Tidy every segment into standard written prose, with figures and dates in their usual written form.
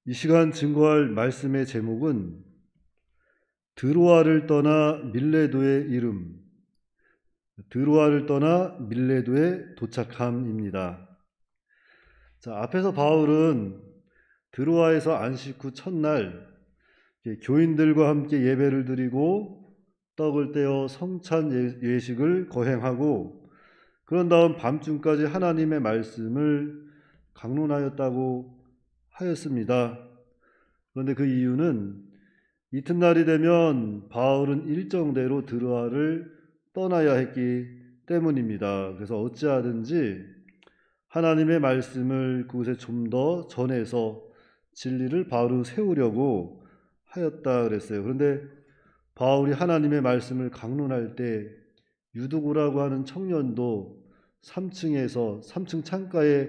이 시간 증거할 말씀의 제목은 드로아를 떠나 밀레도의 이름, 드로아를 떠나 밀레도에 도착함입니다. 자, 앞에서 바울은 드로아에서 안식 후 첫날 교인들과 함께 예배를 드리고 떡을 떼어 성찬 예식을 거행하고 그런 다음 밤중까지 하나님의 말씀을 강론하였다고 하였습니다. 그런데 그 이유는 이튿날이 되면 바울은 일정대로 드로아를 떠나야 했기 때문입니다. 그래서 어찌하든지 하나님의 말씀을 그곳에 좀 더 전해서 진리를 바로 세우려고 하였다 그랬어요. 그런데 바울이 하나님의 말씀을 강론할 때 유두고라고 하는 청년도 3층 창가에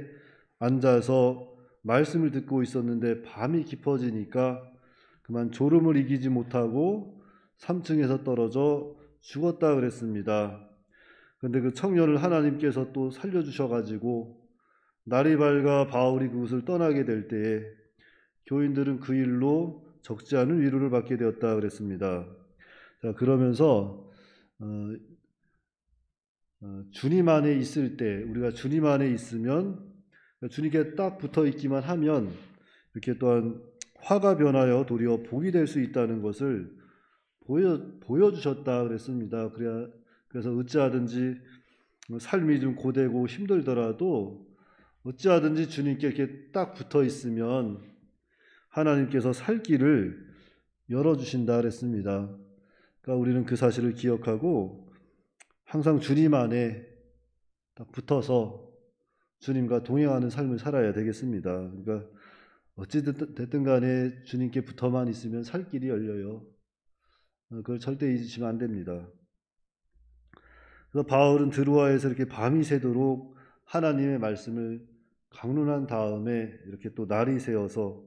앉아서 말씀을 듣고 있었는데 밤이 깊어지니까 그만 졸음을 이기지 못하고 3층에서 떨어져 죽었다 그랬습니다. 그런데 그 청년을 하나님께서 또 살려주셔가지고 날이 밝아 바울이 그곳을 떠나게 될 때에 교인들은 그 일로 적지 않은 위로를 받게 되었다 그랬습니다. 자, 그러면서 주님 안에 있을 때, 우리가 주님 안에 있으면 주님께 딱 붙어 있기만 하면 이렇게 또한 화가 변하여 도리어 복이 될 수 있다는 것을 보여주셨다 그랬습니다. 그래서 어찌하든지 삶이 좀 고되고 힘들더라도 어찌하든지 주님께 이렇게 딱 붙어 있으면 하나님께서 살 길을 열어주신다 그랬습니다. 그러니까 우리는 그 사실을 기억하고 항상 주님 안에 딱 붙어서 주님과 동행하는 삶을 살아야 되겠습니다. 그러니까 어찌됐든 간에 주님께 붙어만 있으면 살 길이 열려요. 그걸 절대 잊으시면 안 됩니다. 그래서 바울은 드로아에서 이렇게 밤이 새도록 하나님의 말씀을 강론한 다음에 이렇게 또 날이 새어서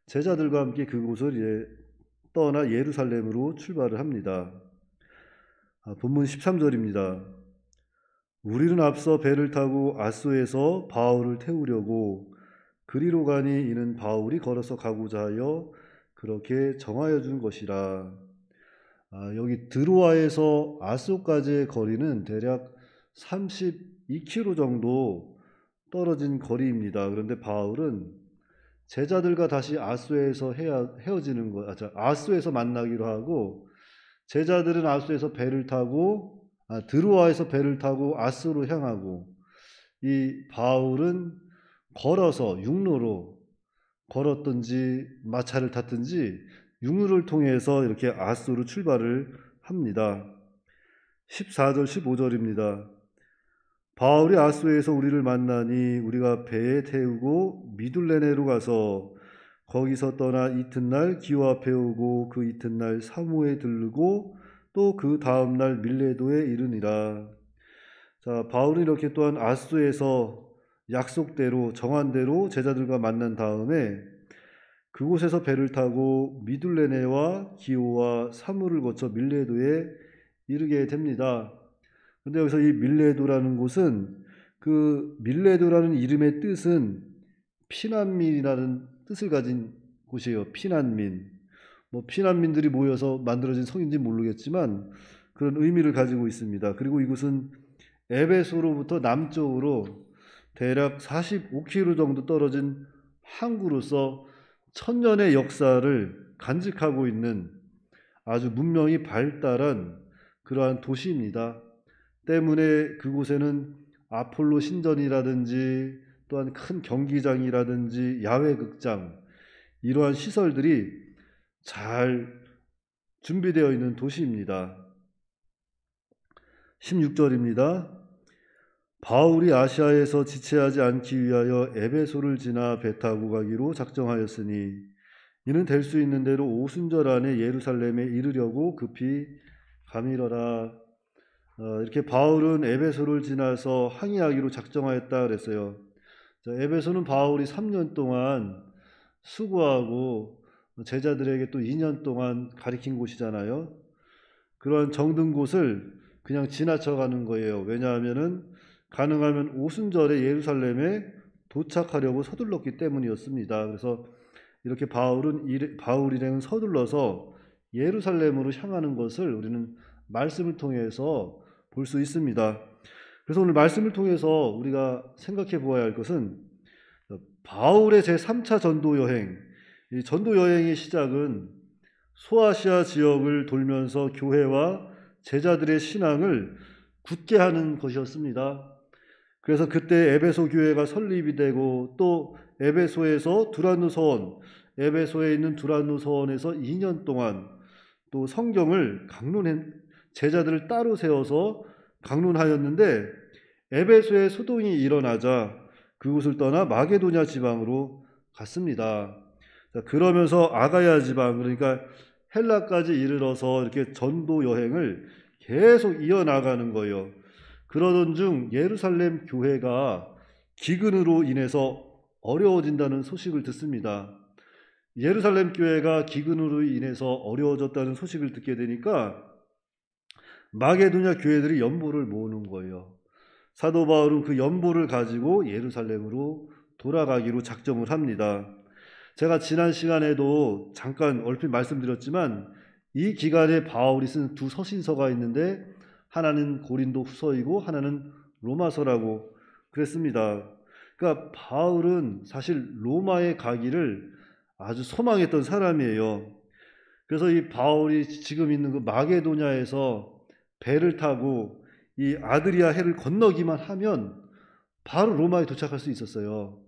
제자들과 함께 그곳을 이제 떠나 예루살렘으로 출발을 합니다. 본문 13절입니다. 우리는 앞서 배를 타고 아소에서 바울을 태우려고 그리로 가니 이는 바울이 걸어서 가고자 하여 그렇게 정하여 준 것이라. 여기 드로아에서 아소까지의 거리는 대략 32km 정도 떨어진 거리입니다. 그런데 바울은 제자들과 다시 아소에서 헤어지는 아소에서 만나기로 하고 제자들은 아소에서 배를 타고 드로아에서 배를 타고 아소로 향하고 이 바울은 걸어서 육로로 걸었든지 마차를 탔든지 육로를 통해서 이렇게 아소로 출발을 합니다. 14절 15절입니다. 바울이 아소에서 우리를 만나니 우리가 배에 태우고 미둘레네로 가서 거기서 떠나 이튿날 기호 앞에 오고 그 이튿날 사모에 들르고 또 그 다음날 밀레도에 이르니라. 자, 바울이 이렇게 또한 아소에서 약속대로 정한 대로 제자들과 만난 다음에 그곳에서 배를 타고 미둘레네와 기호와 사무를 거쳐 밀레도에 이르게 됩니다. 그런데 여기서 이 밀레도라는 곳은 그 밀레도라는 이름의 뜻은 피난민이라는 뜻을 가진 곳이에요. 피난민. 피난민들이 모여서 만들어진 성인지 모르겠지만 그런 의미를 가지고 있습니다. 그리고 이곳은 에베소로부터 남쪽으로 대략 45km 정도 떨어진 항구로서 천년의 역사를 간직하고 있는 아주 문명이 발달한 그러한 도시입니다. 때문에 그곳에는 아폴로 신전이라든지 또한 큰 경기장이라든지 야외극장 이러한 시설들이 잘 준비되어 있는 도시입니다. 16절입니다. 바울이 아시아에서 지체하지 않기 위하여 에베소를 지나 배 타고 가기로 작정하였으니 이는 될 수 있는 대로 오순절 안에 예루살렘에 이르려고 급히 가미러라. 이렇게 바울은 에베소를 지나서 항해하기로 작정하였다 그랬어요. 에베소는 바울이 3년 동안 수고하고 제자들에게 또 2년 동안 가르친 곳이잖아요. 그런 정든 곳을 그냥 지나쳐가는 거예요. 왜냐하면은 가능하면 오순절에 예루살렘에 도착하려고 서둘렀기 때문이었습니다. 그래서 이렇게 바울 일행은 서둘러서 예루살렘으로 향하는 것을 우리는 말씀을 통해서 볼 수 있습니다. 그래서 오늘 말씀을 통해서 우리가 생각해 보아야 할 것은 바울의 제3차 전도 여행, 이 전도 여행의 시작은 소아시아 지역을 돌면서 교회와 제자들의 신앙을 굳게 하는 것이었습니다. 그래서 그때 에베소 교회가 설립이 되고 또 에베소에서 두란노 에베소에 있는 두란노 서원에서 2년 동안 또 성경을 제자들을 따로 세워서 강론하였는데 에베소에 소동이 일어나자 그곳을 떠나 마게도냐 지방으로 갔습니다. 그러면서 아가야 지방, 그러니까 헬라까지 이르러서 이렇게 전도 여행을 계속 이어나가는 거예요. 그러던 중 예루살렘 교회가 기근으로 인해서 어려워진다는 소식을 듣습니다. 예루살렘 교회가 기근으로 인해서 어려워졌다는 소식을 듣게 되니까 마게도냐 교회들이 연보를 모으는 거예요. 사도 바울은 그 연보를 가지고 예루살렘으로 돌아가기로 작정을 합니다. 제가 지난 시간에도 잠깐 얼핏 말씀드렸지만 이 기간에 바울이 쓴 두 서신서가 있는데 하나는 고린도 후서이고 하나는 로마서라고 그랬습니다. 그러니까 바울은 사실 로마에 가기를 아주 소망했던 사람이에요. 그래서 이 바울이 지금 있는 그 마게도냐에서 배를 타고 이 아드리아 해를 건너기만 하면 바로 로마에 도착할 수 있었어요.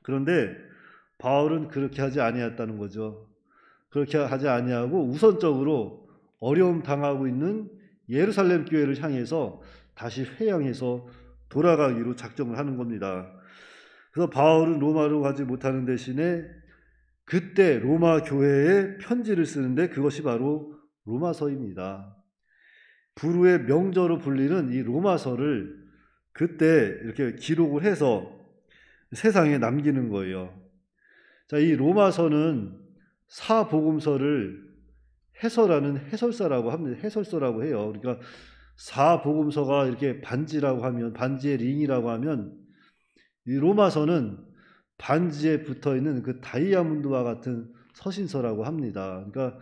그런데 바울은 그렇게 하지 아니했다는 거죠. 그렇게 하지 아니하고 우선적으로 어려움 당하고 있는 예루살렘 교회를 향해서 다시 회양해서 돌아가기로 작정을 하는 겁니다. 그래서 바울은 로마로 가지 못하는 대신에 그때 로마 교회에 편지를 쓰는데 그것이 바로 로마서입니다. 불후의 명저로 불리는 이 로마서를 그때 이렇게 기록을 해서 세상에 남기는 거예요. 자, 이 로마서는 사복음서를 해설하는 해설사라고 합니다. 해설서라고 해요. 그러니까 사복음서가 이렇게 반지의 링이라고 하면 이 로마서는 반지에 붙어 있는 그 다이아몬드와 같은 서신서라고 합니다. 그러니까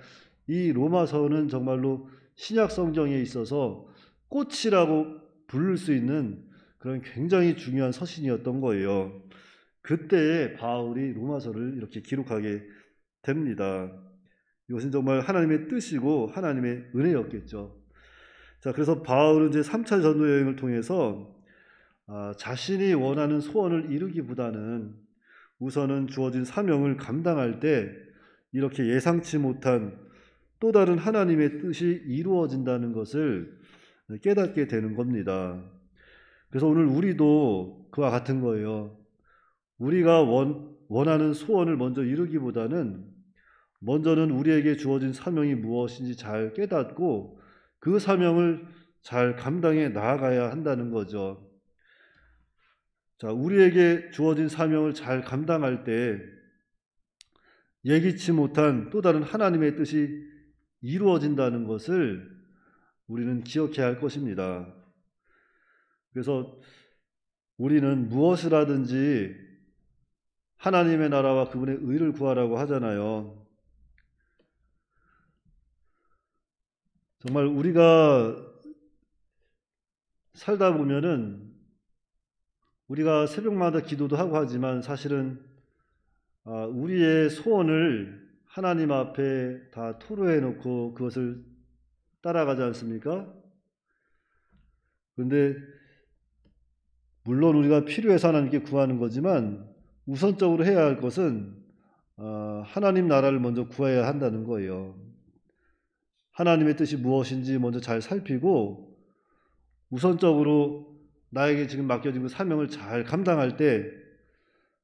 이 로마서는 정말로 신약 성경에 있어서 꽃이라고 부를 수 있는 그런 굉장히 중요한 서신이었던 거예요. 그때에 바울이 로마서를 이렇게 기록하게 됩니다. 이것은 정말 하나님의 뜻이고 하나님의 은혜였겠죠. 자, 그래서 바울은 이제 3차 전도 여행을 통해서 자신이 원하는 소원을 이루기보다는 우선은 주어진 사명을 감당할 때 이렇게 예상치 못한 또 다른 하나님의 뜻이 이루어진다는 것을 깨닫게 되는 겁니다. 그래서 오늘 우리도 그와 같은 거예요. 우리가 원하는 소원을 먼저 이루기보다는 먼저는 우리에게 주어진 사명이 무엇인지 잘 깨닫고 그 사명을 잘 감당해 나아가야 한다는 거죠. 자, 우리에게 주어진 사명을 잘 감당할 때 예기치 못한 또 다른 하나님의 뜻이 이루어진다는 것을 우리는 기억해야 할 것입니다. 그래서 우리는 무엇을 하든지 하나님의 나라와 그분의 의를 구하라고 하잖아요. 정말 우리가 살다 보면은 우리가 새벽마다 기도도 하고 하지만 사실은 우리의 소원을 하나님 앞에 다 토로해 놓고 그것을 따라가지 않습니까? 그런데 물론 우리가 필요해서 하나님께 구하는 거지만 우선적으로 해야 할 것은 하나님 나라를 먼저 구해야 한다는 거예요. 하나님의 뜻이 무엇인지 먼저 잘 살피고 우선적으로 나에게 지금 맡겨진 그 사명을 잘 감당할 때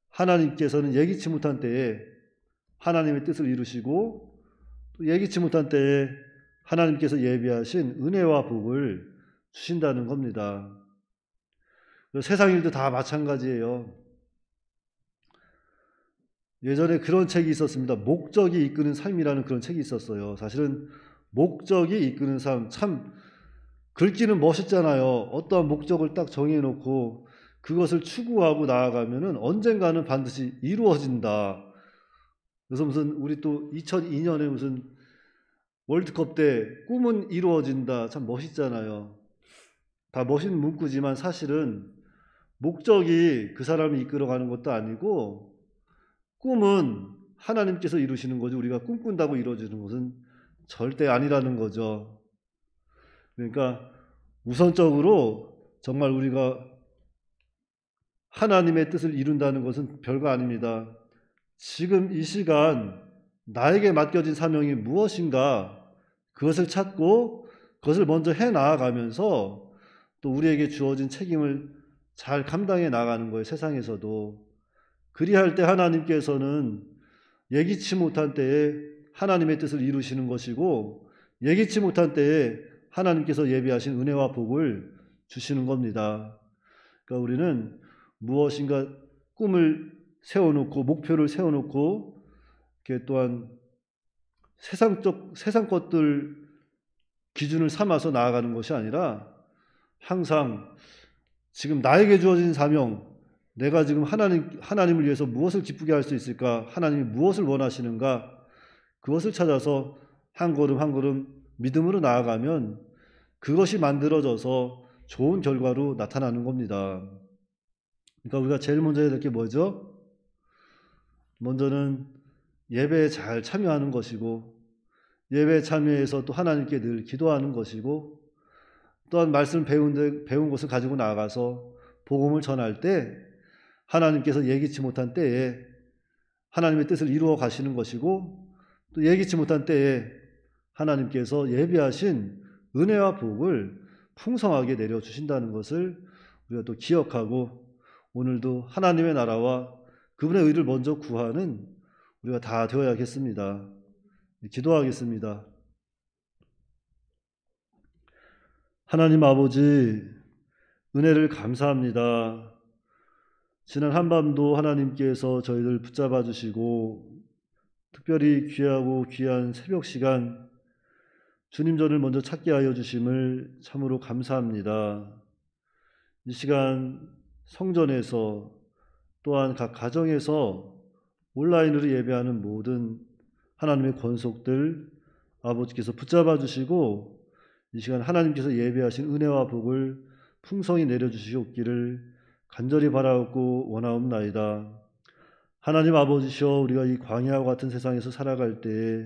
하나님께서는 예기치 못한 때에 하나님의 뜻을 이루시고 또 예기치 못한 때에 하나님께서 예비하신 은혜와 복을 주신다는 겁니다. 세상 일도 다 마찬가지예요. 예전에 그런 책이 있었습니다. 목적이 이끄는 삶이라는 그런 책이 있었어요. 사실은 목적이 이끄는 삶, 참 글귀는 멋있잖아요. 어떠한 목적을 딱 정해놓고 그것을 추구하고 나아가면은 언젠가는 반드시 이루어진다. 그래서 무슨 우리 또 2002년에 무슨 월드컵 때 꿈은 이루어진다. 참 멋있잖아요. 다 멋있는 문구지만 사실은 목적이 그 사람이 이끌어가는 것도 아니고 꿈은 하나님께서 이루시는 거지 우리가 꿈꾼다고 이루어지는 것은 절대 아니라는 거죠. 그러니까 우선적으로 정말 우리가 하나님의 뜻을 이룬다는 것은 별거 아닙니다. 지금 이 시간 나에게 맡겨진 사명이 무엇인가 그것을 찾고 그것을 먼저 해 나아가면서 또 우리에게 주어진 책임을 잘 감당해 나가는 거예요. 세상에서도. 그리할 때 하나님께서는 예기치 못한 때에 하나님의 뜻을 이루시는 것이고 예기치 못한 때에 하나님께서 예비하신 은혜와 복을 주시는 겁니다. 그러니까 우리는 무엇인가 꿈을 세워놓고 목표를 세워놓고 이렇게 또한 세상 것들 기준을 삼아서 나아가는 것이 아니라 항상 지금 나에게 주어진 사명, 내가 지금 하나님을 위해서 무엇을 기쁘게 할 수 있을까? 하나님이 무엇을 원하시는가? 그것을 찾아서 한 걸음 한 걸음 믿음으로 나아가면 그것이 만들어져서 좋은 결과로 나타나는 겁니다. 그러니까 우리가 제일 먼저 해야 될 게 뭐죠? 먼저는 예배에 잘 참여하는 것이고 예배에 참여해서 또 하나님께 늘 기도하는 것이고 또한 말씀 배운 것을 가지고 나가서 복음을 전할 때 하나님께서 예기치 못한 때에 하나님의 뜻을 이루어 가시는 것이고 또 예기치 못한 때에 하나님께서 예비하신 은혜와 복을 풍성하게 내려주신다는 것을 우리가 또 기억하고 오늘도 하나님의 나라와 그분의 의를 먼저 구하는 우리가 다 되어야겠습니다. 기도하겠습니다. 하나님 아버지 은혜를 감사합니다. 지난 한밤도 하나님께서 저희들 붙잡아 주시고 특별히 귀하고 귀한 새벽 시간 주님 전을 먼저 찾게 하여 주심을 참으로 감사합니다. 이 시간 성전에서 또한 각 가정에서 온라인으로 예배하는 모든 하나님의 권속들 아버지께서 붙잡아 주시고 이 시간 하나님께서 예배하신 은혜와 복을 풍성히 내려주시옵기를 간절히 바라옵고 원하옵나이다. 하나님 아버지시여 우리가 이 광야와 같은 세상에서 살아갈 때에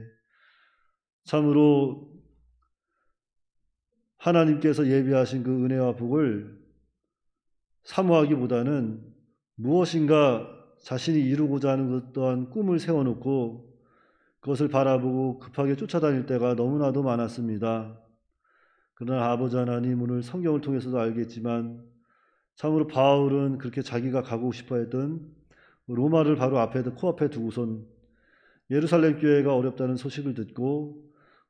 참으로 하나님께서 예비하신 그 은혜와 복을 사모하기보다는 무엇인가 자신이 이루고자 하는 것 또한 꿈을 세워놓고 그것을 바라보고 급하게 쫓아다닐 때가 너무나도 많았습니다. 그러나 아버지 하나님 오늘 성경을 통해서도 알겠지만 참으로 바울은 그렇게 자기가 가고 싶어 했던 로마를 바로 코앞에 두고선 예루살렘 교회가 어렵다는 소식을 듣고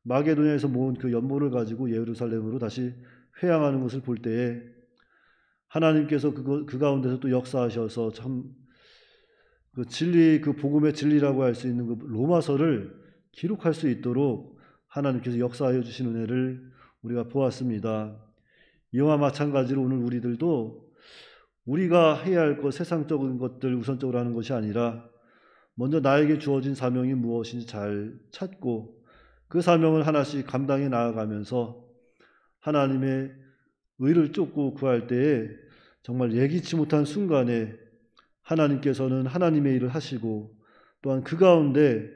마게도냐에서 모은 그 연보를 가지고 예루살렘으로 다시 회항하는 것을 볼 때에 하나님께서 그 가운데서 또 역사하셔서 참 그 진리, 그 복음의 진리라고 할 수 있는 그 로마서를 기록할 수 있도록 하나님께서 역사하여 주신 은혜를 우리가 보았습니다. 이와 마찬가지로 오늘 우리들도 우리가 해야 할 것, 세상적인 것들 우선적으로 하는 것이 아니라 먼저 나에게 주어진 사명이 무엇인지 잘 찾고 그 사명을 하나씩 감당해 나아가면서 하나님의 의를 쫓고 구할 때에 정말 예기치 못한 순간에 하나님께서는 하나님의 일을 하시고 또한 그 가운데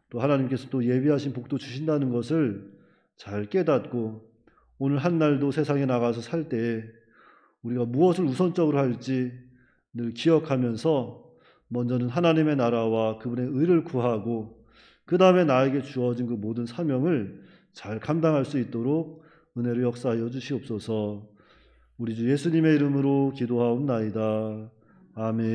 또 하나님께서 또 예비하신 복도 주신다는 것을 잘 깨닫고 오늘 한 날도 세상에 나가서 살 때에 우리가 무엇을 우선적으로 할지 늘 기억하면서 먼저는 하나님의 나라와 그분의 의를 구하고 그 다음에 나에게 주어진 그 모든 사명을 잘 감당할 수 있도록 은혜를 역사하여 주시옵소서. 우리 주 예수님의 이름으로 기도하옵나이다. 아멘.